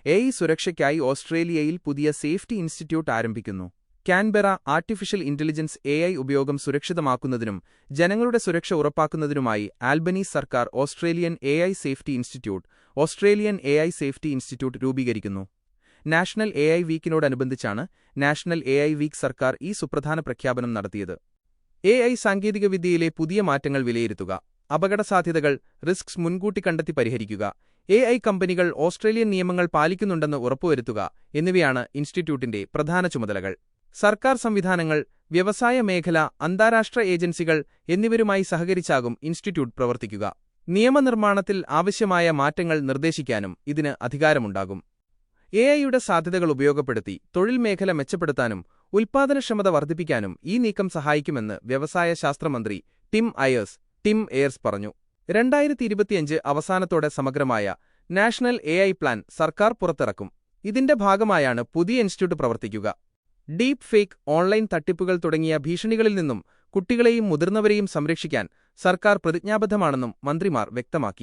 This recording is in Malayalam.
AI സുരക്ഷയ്ക്കായി ഓസ്ട്രേലിയയിൽ പുതിയ സേഫ്റ്റി ഇൻസ്റ്റിറ്റ്യൂട്ട് ആരംഭിക്കുന്നു. കാൻബെറ ആർട്ടിഫിഷ്യൽ ഇന്റലിജൻസ് AI ഉപയോഗം സുരക്ഷിതമാക്കുന്നതിനും ജനങ്ങളുടെ സുരക്ഷ ഉറപ്പാക്കുന്നതിനുമായി ആൽബനീസ് സർക്കാർ Australian AI safety institute Australian AI safety institute രൂപീകരിക്കുന്നു. നാഷണൽ AI വീക്കിനോടനുബന്ധിച്ചാണ് നാഷണൽ AI വീക്ക് സർക്കാർ ഈ സുപ്രധാന പ്രഖ്യാപനം നടത്തിയത്. AI സാങ്കേതികവിദ്യയിലെ പുതിയ മാറ്റങ്ങൾ വിലയിരുത്തുക, അപകടസാധ്യതകൾ, റിസ്ക്സ് മുൻകൂട്ടി കണ്ടെത്തി പരിഹരിക്കുക, AI കമ്പനികൾ ഓസ്ട്രേലിയൻ നിയമങ്ങൾ പാലിക്കുന്നുണ്ടെന്ന് ഉറപ്പുവരുത്തുക എന്നിവയാണ് ഇൻസ്റ്റിറ്റ്യൂട്ടിന്റെ പ്രധാന ചുമതലകൾ. സർക്കാർ സംവിധാനങ്ങൾ, വ്യവസായ മേഖല, അന്താരാഷ്ട്ര ഏജൻസികൾ എന്നിവരുമായി സഹകരിച്ചാകും ഇൻസ്റ്റിറ്റ്യൂട്ട് പ്രവർത്തിക്കുക. നിയമനിർമ്മാണത്തിൽ ആവശ്യമായ മാറ്റങ്ങൾ നിർദ്ദേശിക്കാനും ഇതിന് അധികാരമുണ്ടാകും. AIയുടെ സാധ്യതകൾ ഉപയോഗപ്പെടുത്തി തൊഴിൽ മേഖല മെച്ചപ്പെടുത്താനും ഉൽപ്പാദനക്ഷമത വർദ്ധിപ്പിക്കാനും ഈ നീക്കം സഹായിക്കുമെന്ന് വ്യവസായ ശാസ്ത്രമന്ത്രി ടിം എയേഴ്സ് പറഞ്ഞു. 2025 അവസാനത്തോടെ സമഗ്രമായ നാഷണൽ AI പ്ലാൻ സർക്കാർ പുറത്തിറക്കും. ഇതിന്റെ ഭാഗമായാണ് പുതിയ ഇൻസ്റ്റിറ്റ്യൂട്ട് പ്രവർത്തിക്കുക. ഡീപ് ഫേക്ക്, ഓൺലൈൻ തട്ടിപ്പുകൾ തുടങ്ങിയ ഭീഷണികളിൽ നിന്നും കുട്ടികളെയും മുതിർന്നവരെയും സംരക്ഷിക്കാൻ സർക്കാർ പ്രതിജ്ഞാബദ്ധമാണെന്നും മന്ത്രിമാർ വ്യക്തമാക്കി.